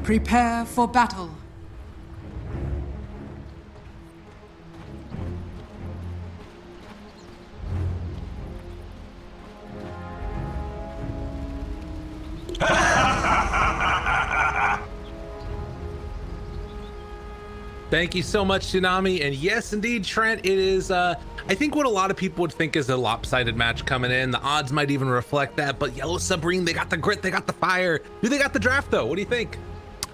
Prepare for battle. Thank you so much, Tsunami. And yes, indeed, Trent, it is, I think what a lot of people would think is a lopsided match coming in. The odds might even reflect that, but Yellow Submarine, they got the grit, they got the fire. Do they got the draft, though? What do you think?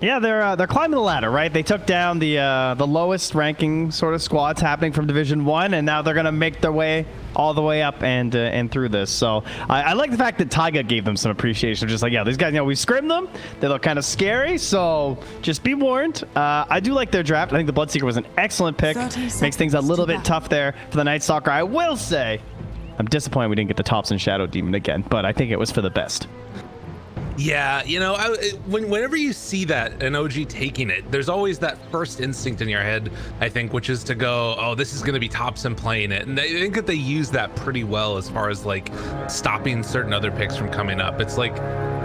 Yeah, they're climbing the ladder, right? They took down the lowest ranking sort of squads happening from Division 1, and now they're going to make their way all the way up and through this. So I like the fact that Taiga gave them some appreciation. Just like, yeah, these guys, we scrimmed them. They look kind of scary, so just be warned. I do like their draft. I think the Bloodseeker was an excellent pick. Makes things a little bit tough there for the Night Stalker. I will say, I'm disappointed we didn't get the Tops and Shadow Demon again, but I think it was for the best. Yeah, whenever you see that, an OG taking it, there's always that first instinct in your head, I think, which is to go, oh, this is going to be Topson playing it. And I think that they use that pretty well as far as like stopping certain other picks from coming up. It's like,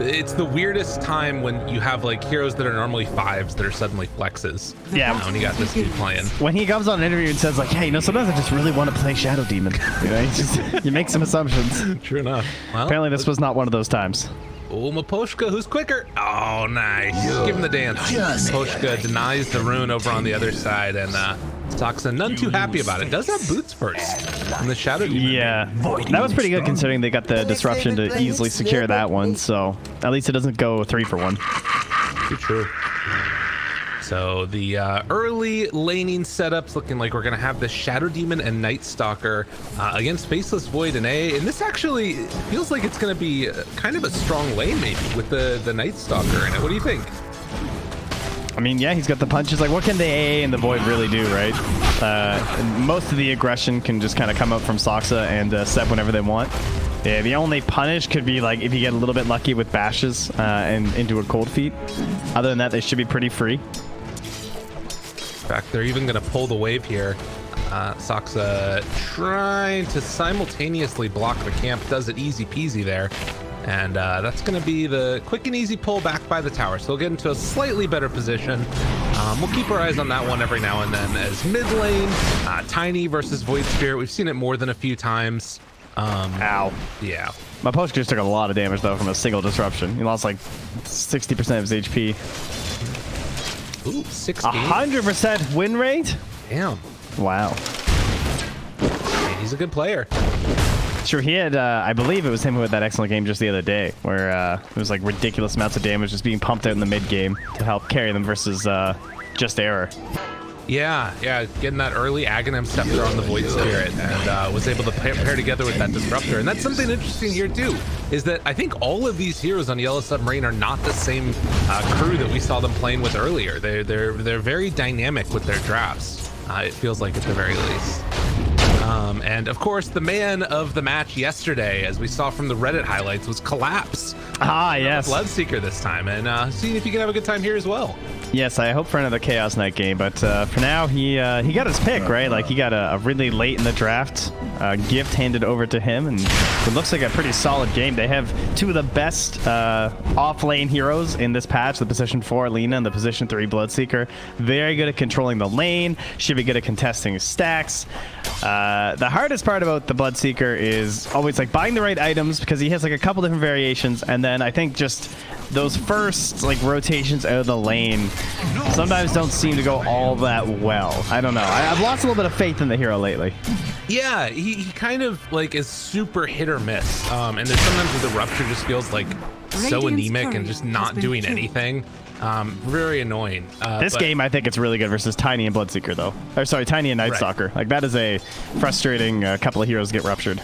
it's the weirdest time when you have like heroes that are normally 5s that are suddenly flexes. Yeah. When you got this dude playing. When he comes on an interview and says like, hey, sometimes I just really want to play Shadow Demon. You make some assumptions. True enough. Well, apparently this was not one of those times. Oh, Maposhka, who's quicker? Oh, nice. Give him the dance. Maposhka denies the rune over on the other side, and Toxin, none too happy about it. Does have boots first in the Shadow Demon. Yeah, that was pretty good considering they got the disruption to easily secure that one, so at least it doesn't go 3 for 1. Too true. So the early laning setups looking like we're going to have the Shadow Demon and Night Stalker against Faceless Void and A. And this actually feels like it's going to be kind of a strong lane maybe with the Night Stalker in it. What do you think? I mean, yeah, he's got the punches. Like, what can the AA and the Void really do, right? Most of the aggression can just kind of come up from Soxa and Seb whenever they want. Yeah, the only punish could be like if you get a little bit lucky with bashes and into a cold feet. Other than that, they should be pretty free. In fact, they're even going to pull the wave here. Soxa trying to simultaneously block the camp, does it easy peasy there. And that's going to be the quick and easy pull back by the tower. So we'll get into a slightly better position. We'll keep our eyes on that one every now and then. As mid lane, Tiny versus Void Spirit. We've seen it more than a few times. Ow. Yeah. Maposhka just took a lot of damage, though, from a single disruption. He lost like 60% of his HP. Ooh, 16. 100% win rate? Damn. Wow. Man, he's a good player. Sure, he had, I believe it was him who had that excellent game just the other day, where it was like ridiculous amounts of damage just being pumped out in the mid game to help carry them versus just error. Yeah, getting that early Aghanim Scepter on the Void Spirit and was able to pair together with that Disruptor. And that's something interesting here too, is that I think all of these heroes on Yellow Submarine are not the same crew that we saw them playing with earlier. They're very dynamic with their drafts. It feels like at the very least. And of course, the man of the match yesterday, as we saw from the Reddit highlights, was Collapse. Yes. Bloodseeker this time, and seeing if you can have a good time here as well. Yes, I hope for another Chaos Knight game, but for now, he got his pick, right? Like, he got a really late in the draft gift handed over to him, and it looks like a pretty solid game. They have two of the best off-lane heroes in this patch, the position 4 Lina and the position 3 Bloodseeker. Very good at controlling the lane, should be good at contesting stacks. The hardest part about the Bloodseeker is always like buying the right items, because he has like a couple different variations, and then I think just those first like rotations out of the lane sometimes don't seem to go all that well. I don't know. I've lost a little bit of faith in the hero lately. Yeah, he kind of like is super hit or miss, and there's sometimes where the Rupture just feels like so anemic and just not doing anything. Very annoying. This game, I think it's really good versus Tiny and Bloodseeker, though. Or sorry, Tiny and Night Stalker. Like, that is a frustrating couple of heroes get ruptured.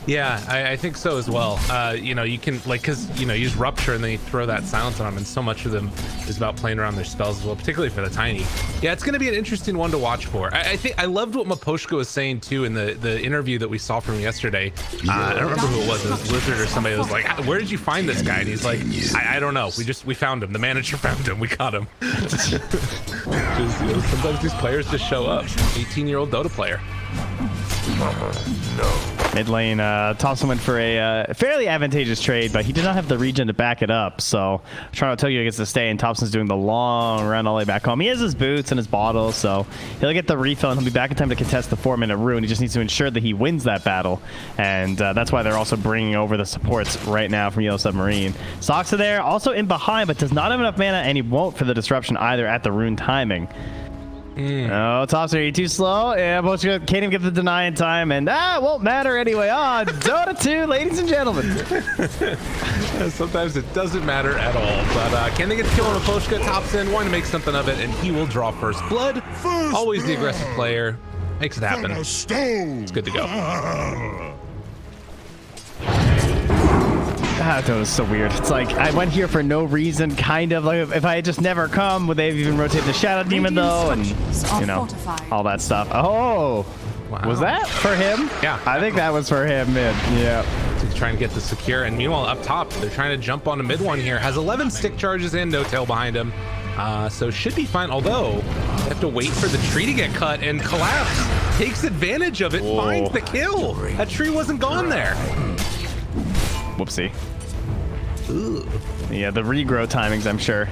Yeah, I think so as well. You can, like, because, you use Rupture and then you throw that silence on them, and so much of them is about playing around their spells as well, particularly for the Tiny. Yeah, it's going to be an interesting one to watch for. I think I loved what Maposhka was saying, too, in the interview that we saw from yesterday. I don't remember who it was Blizzard or somebody was like, where did you find this guy? And he's like, I don't know. We found him. The manager found him. We caught him. Sometimes these players just show up. 18-year-old Dota player. Mid lane, Thompson went for a fairly advantageous trade, but he did not have the regen to back it up. So Toronto Tokyo gets to stay, and Thompson's doing the long run all the way back home. He has his boots and his bottles, so he'll get the refill, and he'll be back in time to contest the 4-minute rune. He just needs to ensure that he wins that battle, and that's why they're also bringing over the supports right now from Yellow Submarine. Soxa there, also in behind, but does not have enough mana, and he won't for the disruption either at the rune timing. Oh, Thompson, are you too slow? Yeah, can't even get the deny in time, and it won't matter anyway. Dota 2, ladies and gentlemen. Sometimes it doesn't matter at all, but can they get the kill on Aposhka? Thompson wanting to make something of it, and he will draw first blood. Always the aggressive player. Makes it happen. It's good to go. That was so weird. It's like I went here for no reason, kind of. Like if I had just never come, would they have even rotated the Shadow Demon though, and you know, all that stuff. Oh, wow. Was that for him? Yeah, I think that was for him. Mid. Yeah. To try and get the secure, and meanwhile up top, they're trying to jump on a mid one here. Has 11 stick charges and no tail behind him, so should be fine. Although they have to wait for the tree to get cut, and Collapse takes advantage of it, finds the kill. That tree wasn't gone there. Whoopsie. Ooh. Yeah, the regrow timings, I'm sure.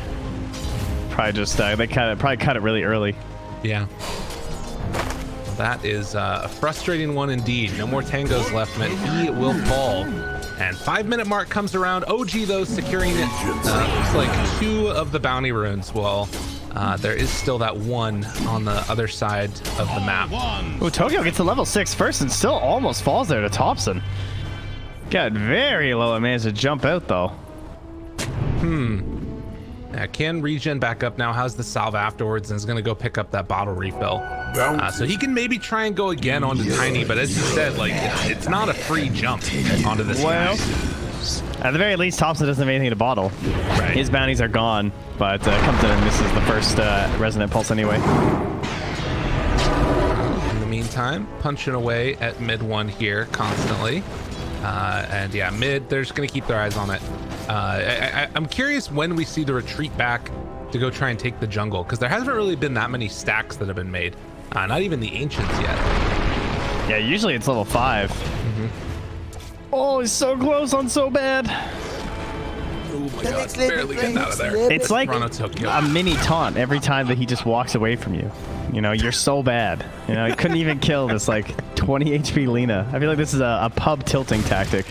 Probably just they probably cut it really early. Yeah. Well, that is a frustrating one indeed. No more tangos left, man. He will fall. And 5-minute mark comes around. OG though securing it. Looks like 2 of the bounty runes. Well, there is still that one on the other side of the map. Oh, Tokyo gets to level 6 first and still almost falls there to Thompson. Got very low and managed to jump out though. Yeah, can regen back up now, has the salve afterwards, and is going to go pick up that bottle refill. So he can maybe try and go again onto Tiny, but as you said, like it's not a free jump onto this guy. At the very least, Thompson doesn't have anything to bottle. Right. His bounties are gone, but comes in and misses the first resonant pulse anyway. In the meantime, punching away at mid one here constantly. And yeah, mid, they're just going to keep their eyes on it. I'm curious when we see the retreat back to go try and take the jungle, because there hasn't really been that many stacks that have been made. Not even the ancients yet. Yeah, usually it's level 5. Oh, he's so close on so bad. Oh my god, barely getting out of there. It's like a mini taunt every time that he just walks away from you. You know, you're so bad. You know, he couldn't even kill this like 20 HP Lina. I feel like this is a pub tilting tactic.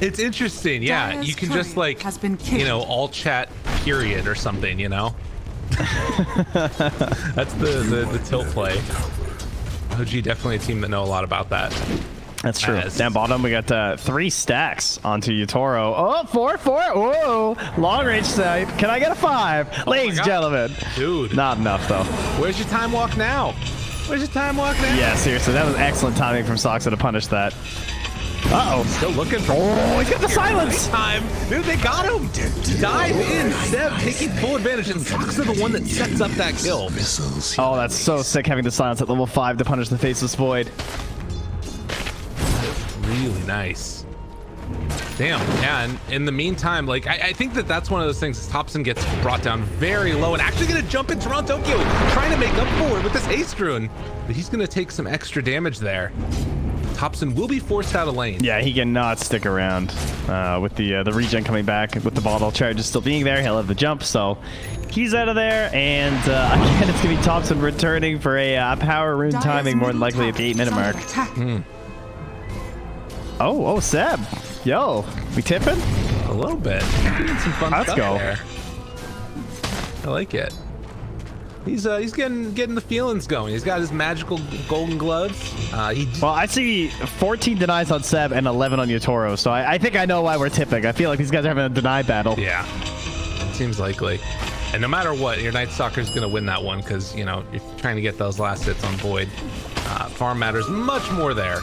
It's interesting, yeah. You can just like, you know, all chat period or something, you know? That's the tilt play. OG definitely a team that know a lot about that. That's true. Down bottom, we got 3 stacks onto Yutoro. Oh, 4. Whoa, long range snipe. Can I get a 5? Ladies and gentlemen. Dude. Not enough, though. Where's your time walk now? Where's your time walk now? Yeah, seriously. That was excellent timing from Soxa to punish that. Uh-oh. Still looking for... Oh, he's got the silence. Time. Dude, they got him. Dive in. Seb taking full advantage, and Soxa the one that sets up that kill. Oh, that's so sick having the silence at level 5 to punish the Faceless Void. Really nice. Damn. Yeah, and in the meantime, like I think that's one of those things. Thompson gets brought down very low and actually gonna jump in Toronto Tokyo, trying to make up for it with this haste rune, but he's gonna take some extra damage there. Thompson will be forced out of lane. Yeah, he cannot stick around with the regen coming back, with the bottle charges still being there. He'll have the jump, so he's out of there. And again, it's gonna be Thompson returning for a power rune timing, more than likely at the 8-minute mark. Oh, Seb. Yo, we tipping? A little bit. Doing some fun stuff there. I like it. He's getting the feelings going. He's got his magical golden gloves. Well, I see 14 denies on Seb and 11 on Yutoro, so I think I know why we're tipping. I feel like these guys are having a deny battle. Yeah, seems likely. And no matter what, your Night Stalker's gonna win that one, because you know you're trying to get those last hits on Void. Farm matters much more there.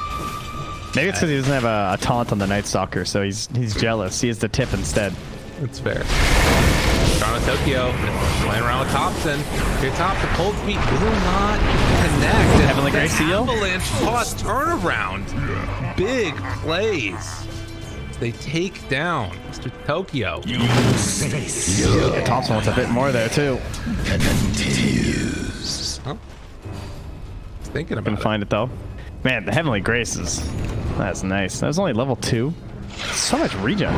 Maybe it's because he doesn't have a taunt on the Night Stalker, so he's jealous. He has the tip instead. That's fair. Toronto Tokyo playing around with Thompson. Here top, the cold feet will not connect. Heavenly Grace Seal. Avalanche toss turnaround. Big plays. They take down Mr. Tokyo. Yeah, Thompson wants a bit more there too. Huh? He's thinking about it. Couldn't find it though. Man, the Heavenly Graces. That's nice. That was only level 2. So much regen.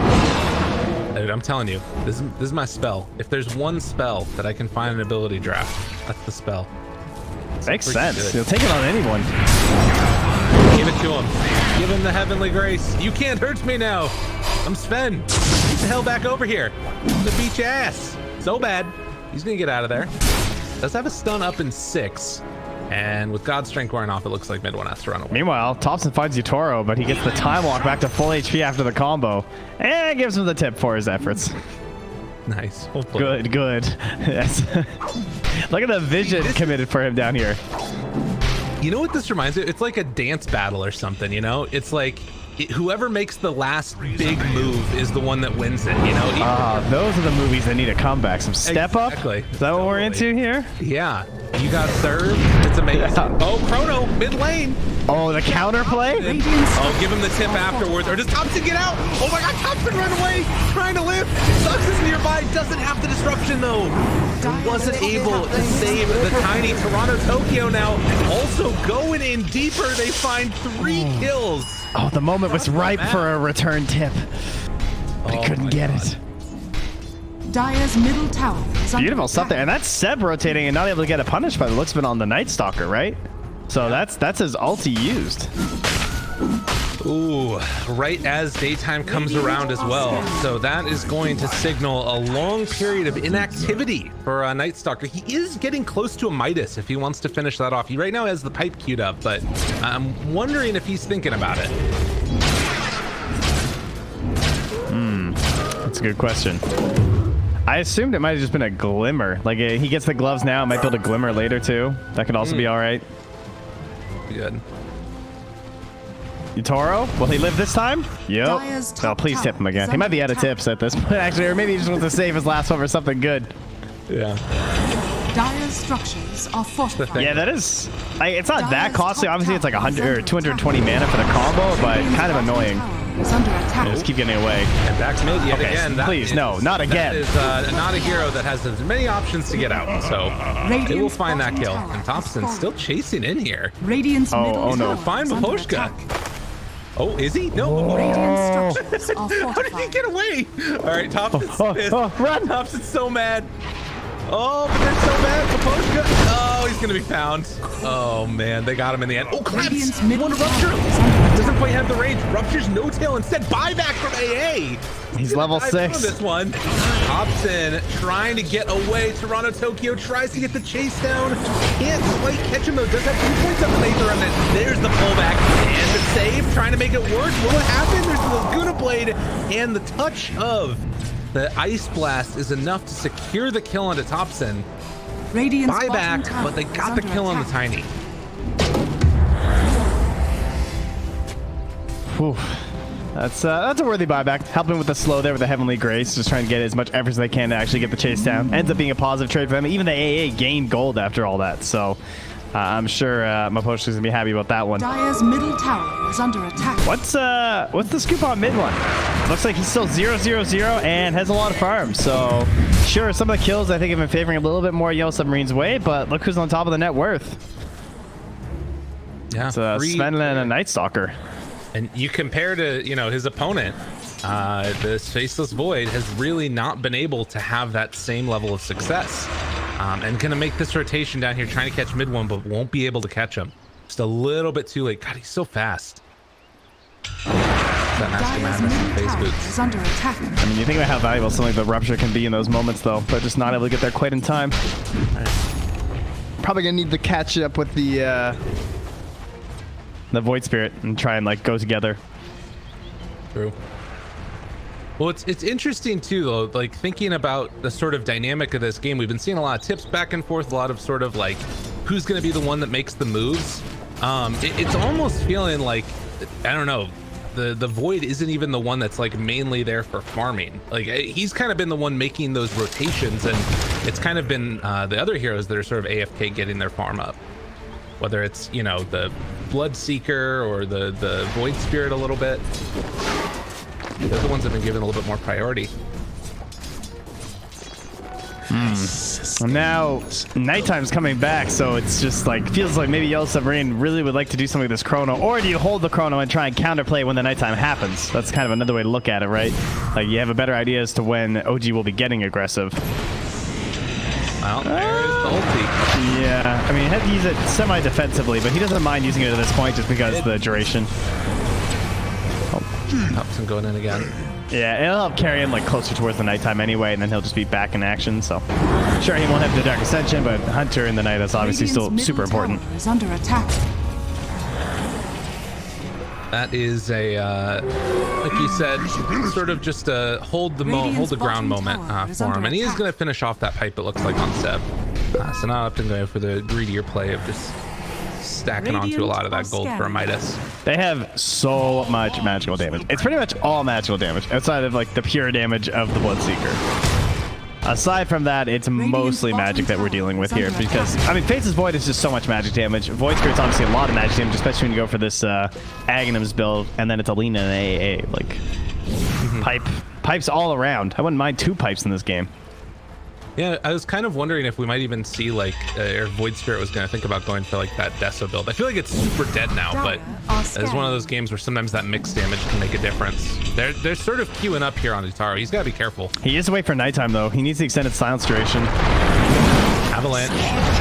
Dude, I'm telling you, this is my spell. If there's one spell that I can find an ability draft, that's the spell. Makes sense. You'll take it on anyone. Give it to him. Give him the Heavenly Grace. You can't hurt me now. I'm Sven. Get the hell back over here. I'm gonna beat your ass. So bad. He's gonna get out of there. Does have a stun up in 6. And with God's Strength wearing off, it looks like mid one has to run away. Meanwhile, Thompson finds Utoro, but he gets the time walk back to full HP after the combo. And gives him the tip for his efforts. Nice. Hopefully. Good. Yes. Look at the vision committed for him down here. You know what this reminds me of? It's like a dance battle or something, you know? It's like whoever makes the last big move is the one that wins it, you know? Those are the movies that need a comeback. Some step up? Exactly. Is that what we're into here? Yeah. You got served. It's amazing. Yeah. Oh, Chrono, mid lane. Oh, the counter play? Oh, give him the tip afterwards. Or does Thompson get out? Oh my God, Thompson run away. Trying to live. Sucks is nearby. Doesn't have the disruption though. Wasn't able to save the tiny Toronto Tokyo now. Also going in deeper. They find 3 kills. Oh, the moment was ripe for a return tip. But he couldn't get it. Dire's middle tower is beautiful stuff there, and that's Seb rotating and not able to get a punish by the looks of it on the Night Stalker, right? So that's his ulti used. Ooh, right as daytime comes around as well. So that is going to signal a long period of inactivity for Night Stalker. He is getting close to a Midas if he wants to finish that off. He right now has the pipe queued up, but I'm wondering if he's thinking about it. That's a good question. I assumed it might have just been a glimmer. Like he gets the gloves now, might build a glimmer later too. That could also be all right. Good. Utoro, will he live this time? Yep. No, please tip him again. He might be out of tips at this point, actually, or maybe he just wants to save his last one for something good. Yeah. Dire's structures are fortified. Yeah, that is. It's not that costly. Obviously, it's like 100 or 220 mana for the combo, but kind of annoying. Just keep getting away. And back mid yet again. Please, no, not again. That is not a hero that has as many options to get out, so they will find that kill. And Thompson's still chasing in here. Radiant's oh no. Fine Baposhka. Oh, is he? No. Radiant structures are fortified. How did he get away? All right, Thompson's pissed. Run! Thompson's so mad. Oh, but they're so bad. Baposhka. Oh, he's gonna be found. Oh man, they got him in the end. Oh, Collapse. One Rupture. Doesn't quite have the range. Rupture's no tail. Instead, buyback from AA. He's level 6. This one. Thompson trying to get away. Toronto Tokyo tries to get the chase down. Can't quite catch him though. Does have 2 points on the Aether Remnant. There's the pullback and the save. Trying to make it work. Will it happen? There's the Laguna Blade and the touch of the Ice Blast is enough to secure the kill onto Thompson. Buyback, but they got the kill on the Tiny. Whew. That's a worthy buyback. Helping with the slow there with the Heavenly Grace, just trying to get as much effort as they can to actually get the chase down. Ends up being a positive trade for them. Even the AA gained gold after all that, so I'm sure Maposhka's gonna be happy about that one. Dire's middle tower is under attack. What's the scoop on mid one? Looks like he's still 0-0-0 and has a lot of farm. So sure, some of the kills I think have been favoring a little bit more Yellow Submarine's way, but look who's on top of the net worth. Yeah, it's Sven and a Night Stalker. And you compare to, you know, his opponent, this Faceless Void has really not been able to have that same level of success. And gonna make this rotation down here, trying to catch mid one, but won't be able to catch him. Just a little bit too late. God, he's so fast. That Master Madness and face boots. Is under attack. I mean, you think about how valuable something like the Rupture can be in those moments, though, but just not able to get there quite in time. Probably gonna need to catch up with the Void Spirit and try and like go together. True. Well, it's interesting too, though, like thinking about the sort of dynamic of this game. We've been seeing a lot of tips back and forth, a lot of sort of like who's going to be the one that makes the moves. It's almost feeling like, I don't know, the Void isn't even the one that's like mainly there for farming. Like he's kind of been the one making those rotations, and it's kind of been the other heroes that are sort of AFK getting their farm up. Whether it's, you know, the Bloodseeker or the Void Spirit a little bit. They're the ones that have been given a little bit more priority. Now, nighttime's coming back, so it's just like, feels like maybe Yellow Submarine really would like to do something with this chrono, or do you hold the chrono and try and counterplay when the nighttime happens? That's kind of another way to look at it, right? Like, you have a better idea as to when OG will be getting aggressive. Well, there's the ulti. Yeah, I mean, he had to use it semi-defensively, but he doesn't mind using it at this point just because of the duration. Thompson going in again. Yeah, it'll help carry him like closer towards the nighttime anyway, and then he'll just be back in action. So, sure, he won't have the Dark Ascension, but Hunter in the night is obviously still super important. Is under attack. That is a, like you said, sort of just a hold the ground moment for him, and he is going to finish off that pipe. It looks like on Seb. So now up to go for the greedier play of just stacking onto a lot of that gold for a Midas. They have so much magical damage. It's pretty much all magical damage outside of like the pure damage of the Bloodseeker. Aside from that, it's mostly magic that we're dealing with here because, I mean, Face's Void is just so much magic damage. Void Spirit's obviously a lot of magic damage, especially when you go for this Aghanim's build, and then it's Alina and AA. Like, pipes all around. I wouldn't mind 2 pipes in this game. Yeah, I was kind of wondering if we might even see like, or Void Spirit was going to think about going for like that Deso build. I feel like it's super dead now, but it's one of those games where sometimes that mixed damage can make a difference. They're sort of queuing up here on Utaro. He's got to be careful. He is wait for nighttime though. He needs the extended silence duration. Avalanche,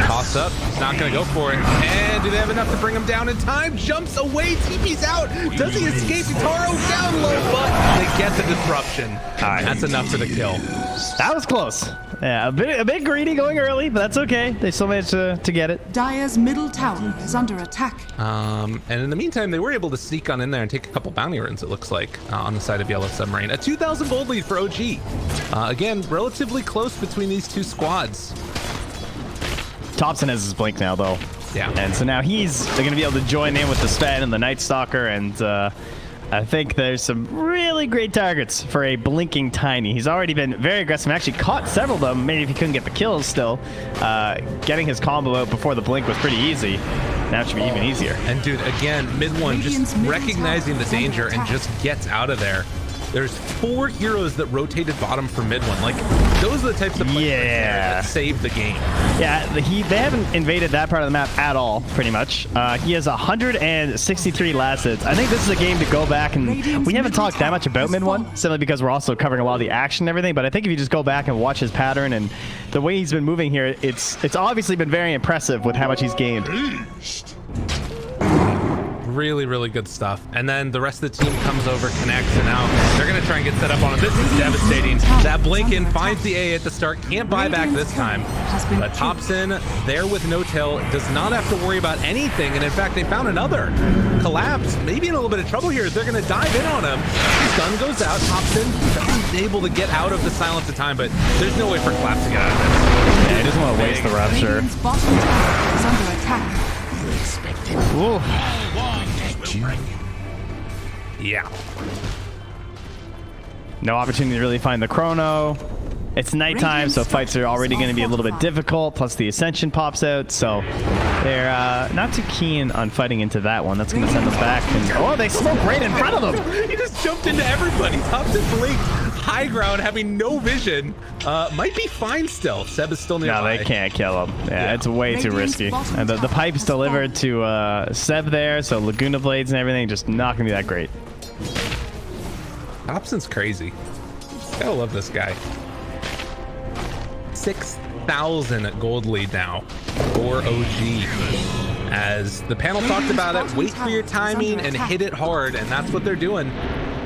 toss up. He's not going to go for it. And do they have enough to bring him down in time? Jumps away, TP's out. Does he escape? Utaro down low, but they get the disruption. That's enough for the kill. That was close. Yeah, a bit greedy going early, but that's okay. They still managed to get it. Dire's middle tower is under attack. And in the meantime, they were able to sneak on in there and take a couple bounty runs, it looks like, on the side of Yellow Submarine. A 2,000 gold lead for OG. Again, relatively close between these two squads. Thompson has his blink now, though. Yeah. And so now he's going to be able to join in with the Sven and the Night Stalker, and I think there's some really great targets for a blinking Tiny. He's already been very aggressive, actually caught several of them. Maybe if he couldn't get the kills still. Getting his combo out before the blink was pretty easy. Now it should be even easier. And dude, again, mid one just recognizing the danger and just gets out of there. There's 4 heroes that rotated bottom for mid one. Like, those are the types of players that save the game. Yeah, they haven't invaded that part of the map at all, pretty much. He has 163 last hits. I think this is a game to go back, and we haven't talked that much about mid one, simply because we're also covering a lot of the action and everything, but I think if you just go back and watch his pattern and the way he's been moving here, it's obviously been very impressive with how much he's gained. Really, really good stuff. And then the rest of the team comes over, connects, and now they're going to try and get set up on him. This is devastating. That blink in finds the A at the start. Can't buy back this time. But Thompson there with no tail. Does not have to worry about anything. And in fact, they found another collapse. Maybe in a little bit of trouble here. They're going to dive in on him. His gun goes out. Thompson isn't able to get out of the silence of time, but there's no way for Collapse to get out of this. Yeah, he doesn't want to waste the rupture. Radiant's bottom tower is under attack. Ooh. Yeah. No opportunity to really find the chrono. It's nighttime, so fights are already going to be a little bit difficult, plus the Ascension pops out, so they're not too keen on fighting into that one. That's going to send them back. And, oh, they smoke right in front of them. He just jumped into everybody. Thompson blinked. High ground, having no vision. Might be fine still. Seb is still nearby. No, they can't kill him. Yeah, it's way too risky. And the pipe's delivered to Seb there, so Laguna Blades and everything just not going to be that great. Thompson's crazy. Gotta love this guy. 6,000 gold lead now for OG. As the panel talked about it, wait for your timing and hit it hard, and that's what they're doing.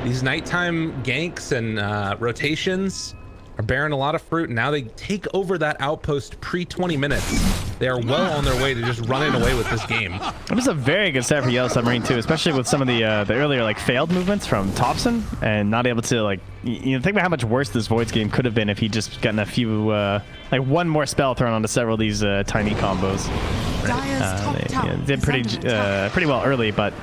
These nighttime ganks and rotations are bearing a lot of fruit, and now they take over that outpost pre-20 minutes. They are well on their way to just running away with this game. It was a very good start for Yellow Submarine too, especially with some of the earlier like failed movements from Thompson and not able to like think about how much worse this Voids game could have been if he just gotten a few like one more spell thrown onto several of these tiny combos. They did pretty well early, but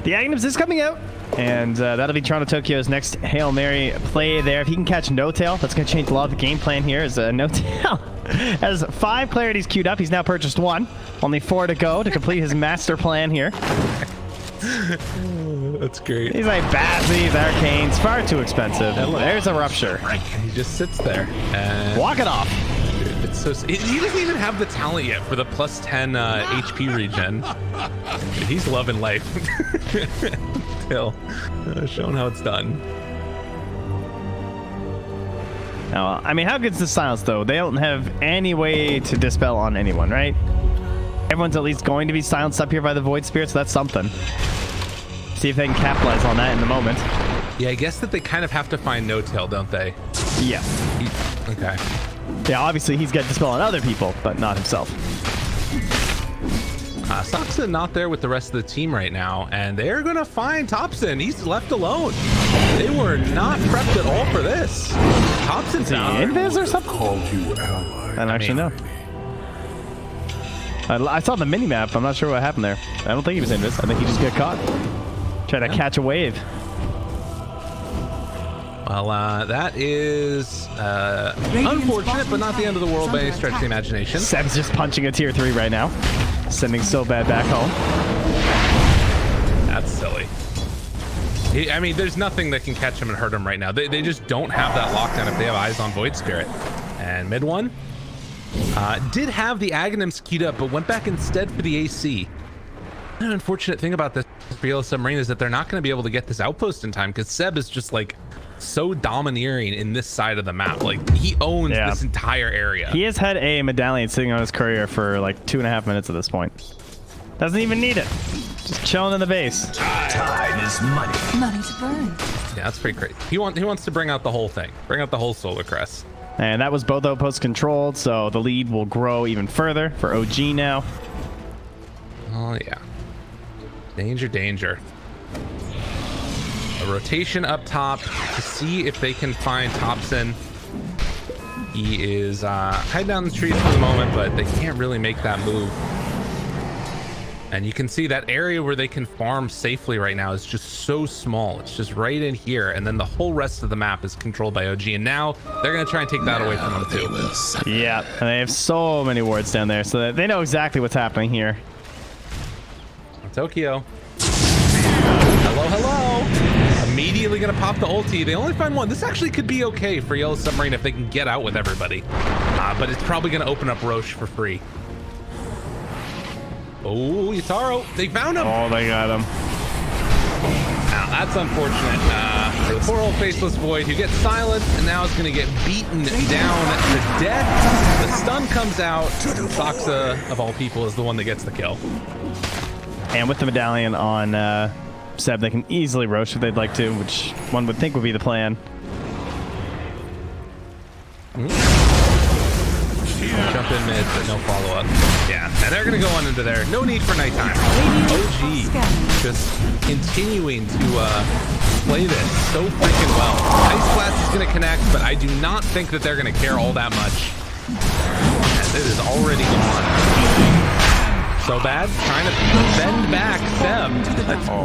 the Aghanim's is coming out. And that'll be Toronto Tokyo's next Hail Mary play there. If he can catch No Tail, that's going to change a lot of the game plan here. As No Tail has 5 clarities queued up. He's now purchased 1. Only 4 to go to complete his master plan here. That's great. He's like Bazzies, Arcanes, far too expensive. There's a rupture. He just sits there and walk it off. It's so. He doesn't even have the talent yet for the plus 10 HP regen. He's loving life. Still, showing how it's done. Now, I mean, how good's the silence though? They don't have any way to dispel on anyone, right? Everyone's at least going to be silenced up here by the Void Spirit, so that's something. See if they can capitalize on that in the moment. Yeah, I guess that they kind of have to find No Tail, don't they? Yeah. Okay. Yeah, obviously he's got dispel on other people, but not himself. Saksa not there with the rest of the team right now, and they're gonna find Thompson. He's left alone. They were not prepped at all for this. Thompson's out. Invis or something? I don't actually know. I saw the mini map. I'm not sure what happened there. I don't think he was invis. I think he just got caught. Try to catch a wave. Well, that is unfortunate, but not the end of the world by any stretch of the imagination. Seb's just punching a tier 3 right now. Sending so bad back home. That's silly. I mean, there's nothing that can catch him and hurt him right now. They just don't have that lockdown if they have eyes on Void Spirit. And mid one did have the Aghanims queued up, but went back instead for the AC. An unfortunate thing about this for Yellow Submarine is that they're not going to be able to get this outpost in time because Seb is just like so domineering in this side of the map. Like he owns this entire area. He has had a medallion sitting on his courier for like 2.5 minutes at this point. Doesn't even need it. Just chilling in the base. Time is money. Money to burn. Yeah, that's pretty crazy. He wants to bring out the whole thing. Bring out the whole Solar Crest. And that was both outposts controlled, so the lead will grow even further for OG now. Oh yeah. Danger, danger. A rotation up top to see if they can find Thompson. He is hiding down the trees for the moment, but they can't really make that move. And you can see that area where they can farm safely right now is just so small. It's just right in here, and then the whole rest of the map is controlled by OG, and now they're going to try and take that away from them too. Yeah, and they have so many wards down there, so they know exactly what's happening here. Tokyo. Hello, hello. Immediately going to pop the ulti. They only find one. This actually could be okay for Yellow Submarine if they can get out with everybody. But it's probably going to open up Roche for free. Oh, Yataro. They found him. Oh, they got him. Now, that's unfortunate for the poor old Faceless Void who gets silenced and now is going to get beaten down to death. The stun comes out. Saksa, of all people, is the one that gets the kill. And with the medallion on Seb, they can easily Roche if they'd like to, which one would think would be the plan. Jump in mid, but no follow-up. Yeah, and they're going to go on into there. No need for nighttime. OG just continuing to play this so freaking well. Ice Blast is going to connect, but I do not think that they're going to care all that much. As it is already gone. So bad, trying to bend back Seb.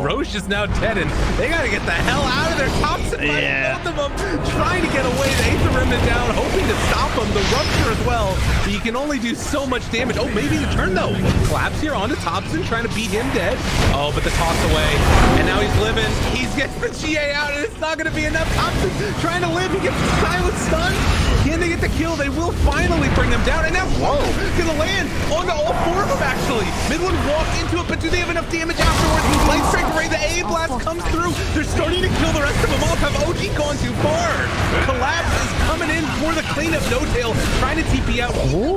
Roche is now dead, and they got to get the hell out of there. Thompson, both of them trying to get away. The Aether Remnant down, hoping to stop him. The Rupture as well, but you can only do so much damage. Oh, maybe the turn though. Collapse here onto Thompson, trying to beat him dead. Oh, but the toss away, and now he's living. He's getting the GA out, and it's not going to be enough. Thompson trying to live. He gets the silent stun. Can they get the kill? They will finally bring him down, and now gonna land onto all four of them actually. Mid one walked into it, but do they have enough damage afterwards? Light Strike Array, the A Blast comes through. They're starting to kill the rest of them off. Have OG gone too far? Collapse is coming in for the cleanup. No Tail trying to TP out.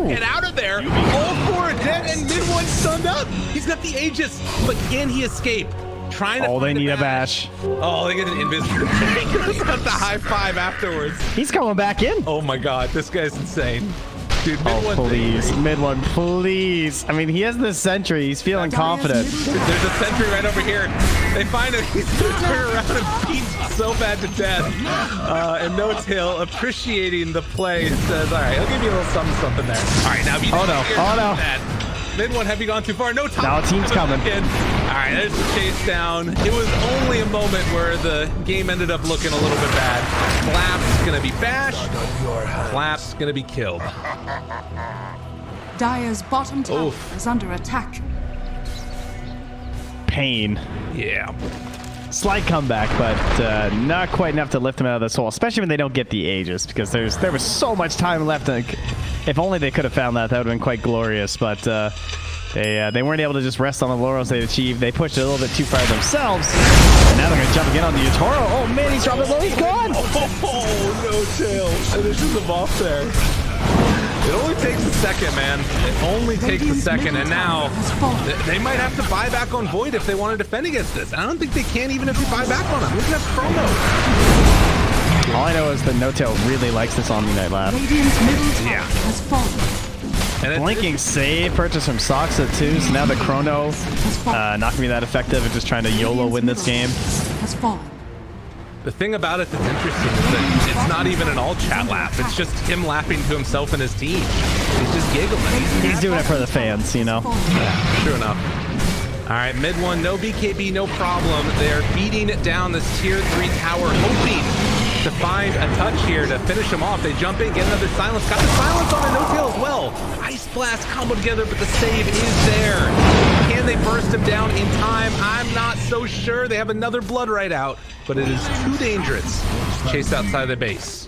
Get out of there. All four are dead, and Mid one stunned up. He's got the Aegis, but can he escape? Trying to they need a bash. Oh, they get an invis. He goes out the high five afterwards. He's coming back in. Oh my god, this guy's insane. Dude, please. Mid one, please. I mean, he has this sentry. He's feeling confident. There's a sentry right over here. They find him. He's going to turn around and beat so bad to death. And No Tail, appreciating the play, says, all right, I'll give you a little something there. All right, now if you Mid one, have you gone too far? No, now team's coming. All right, there's the chase down. It was only a moment where the game ended up looking a little bit bad. Clap's gonna be bashed. Clap's gonna be killed. Dire's bottom tower is under attack. Pain. Yeah. Slight comeback, but not quite enough to lift them out of this hole, especially when they don't get the Aegis, because there was so much time left in If only they could have found that, that would have been quite glorious. But they weren't able to just rest on the laurels they achieved. They pushed it a little bit too far themselves. And now they're going to jump again on the Utoro. Oh man, he's dropping low. He's gone. Oh, no tail. Finishes him off there. It only takes a second, man. It only takes a second, and now they might have to buy back on Void if they want to defend against this. I don't think they can even if you buy back on him. Look at that chrono. All I know is that No-Tail really likes this Omni Knight Lab. Radiant's middle tower has fallen. And Blinking save purchase from Soxa too, so now the chrono not going to be that effective at just trying to YOLO win this game. Has fallen. the thing about it that's interesting is that it's not even an all chat laugh. It's just him laughing to himself and his team. He's just giggling. He's doing it for the fans, you know? Yeah, true enough. All right, mid one, no BKB, no problem. They're beating it down this tier 3 tower, hoping to find a touch here to finish him off. They jump in, get another silence. Got the silence on a no-tail as well. Ice Blast combo together, but the save is there. Can they burst him down in time? I'm not so sure. They have another blood right out, but it is too dangerous to chase outside the base.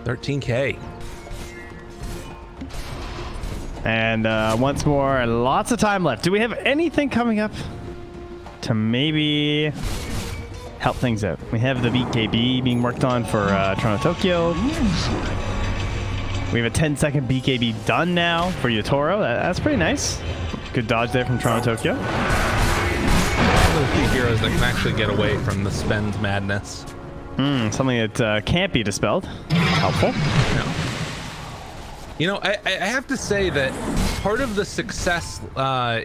$13K. And once more, lots of time left. Do we have anything coming up to maybe help things out? We have the BKB being worked on for Toronto Tokyo. We have a 10-second BKB done now for Yotaro. That's pretty nice. Good dodge there from Toronto Tokyo. One of the few heroes that can actually get away from the spend madness. Something that can't be dispelled. Helpful. No. You know, I have to say that part of the success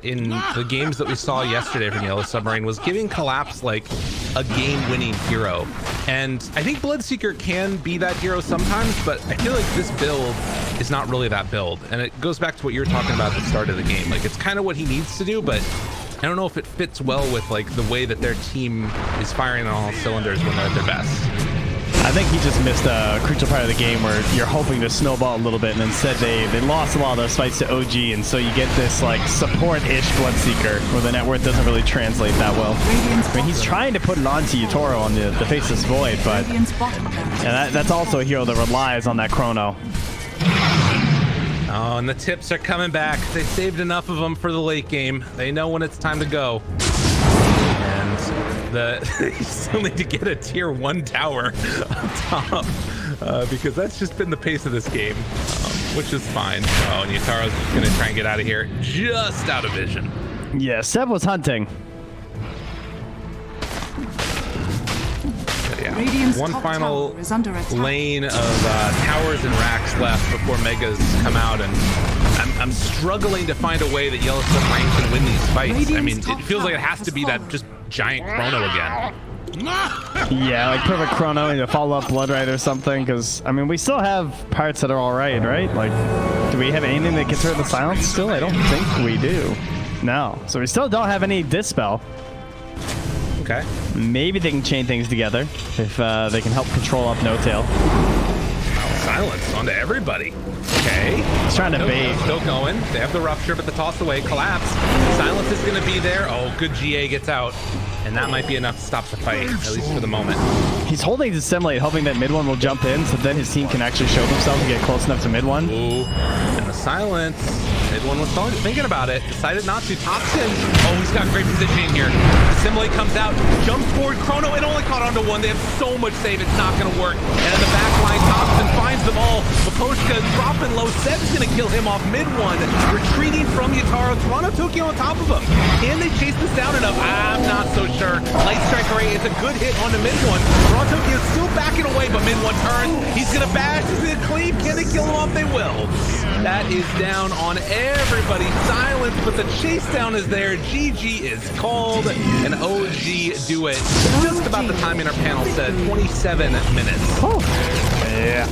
in the games that we saw yesterday from Yellow Submarine was giving Collapse like a game-winning hero. And I think Bloodseeker can be that hero sometimes, but I feel like this build is not really that build. And it goes back to what you were talking about at the start of the game. Like, it's kind of what he needs to do, but I don't know if it fits well with like the way that their team is firing on all cylinders when they're at their best. I think he just missed a crucial part of the game where you're hoping to snowball a little bit, and instead they lost a lot of those fights to OG, and so you get this like support-ish Bloodseeker where the net worth doesn't really translate that well. I mean, he's trying to put it onto Yotaro on the Faceless Void, but that's also a hero that relies on that chrono. Oh, and the tips are coming back. They saved enough of them for the late game. They know when it's time to go. They still need to get a tier 1 tower on top because that's just been the pace of this game, which is fine. Oh, and Yotaro's gonna try and get out of here, just out of vision. Yeah, Seb was hunting. But yeah, one final lane of towers and racks left before Megas come out, and I'm struggling to find a way that Yellow Submarine can win these fights. I mean, it feels like it has to be that just giant chrono again. Yeah, like perfect chrono and a follow-up blood right or something, because I mean we still have parts that are all right? Like, do we have anything that gets rid of the silence still? I don't think we do. No, so we still don't have any dispel. Okay, maybe they can chain things together if they can help control up No-Tail. Silence onto everybody. Okay, he's trying to bait. Still going. They have the rupture, but the toss away, collapse. Silence is going to be there. Oh, good GA gets out, and that might be enough to stop the fight, at least for the moment. He's holding his Simulate, hoping that mid one will jump in, so then his team can actually show themselves and get close enough to mid one. Ooh, and the silence. Mid one was thinking about it, decided not to. Tops in. Oh, he's got great positioning here. The Simulate comes out, jumps forward. Chrono, it only caught onto one. They have so much save, it's not going to work. And in the back line, Thompson finds them all. Maposhka dropping low. Seb's going to kill him off mid one. Retreating from Yotaro. Toronto Tokyo on top of him. Can they chase this down enough? I'm not so sure. Light Strike Array is a good hit on the mid one. Toronto Tokyo is still backing away, but mid one turns. He's going to bash. He's going to cleave. Can they kill him off? They will. That is down on everybody. Silence, but the chase down is there. GG is called, and OG do it. Just about the timing our panel said, 27 minutes. Oh. Yeah.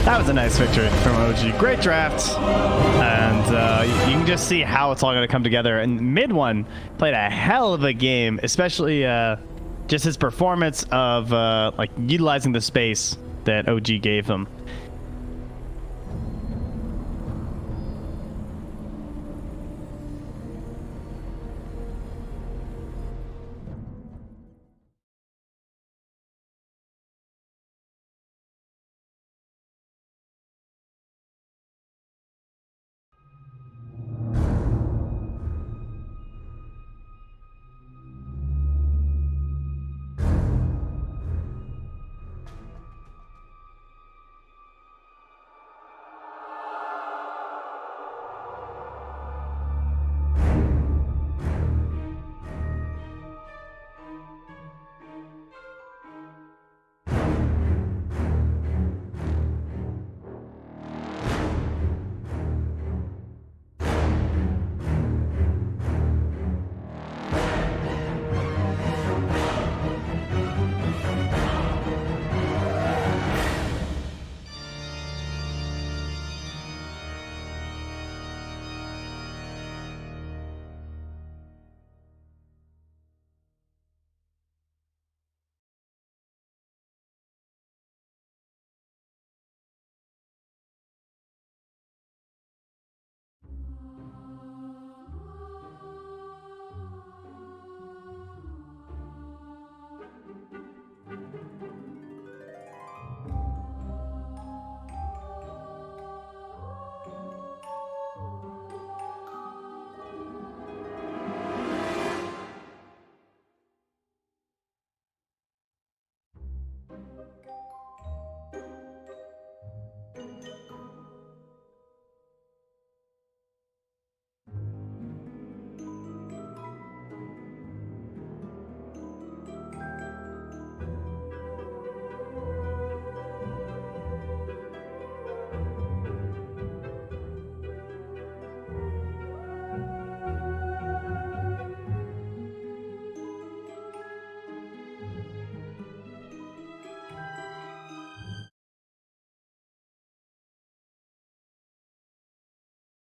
That was a nice victory from OG. Great draft. And you can just see how it's all going to come together. And mid one played a hell of a game, especially just his performance of like utilizing the space that OG gave him.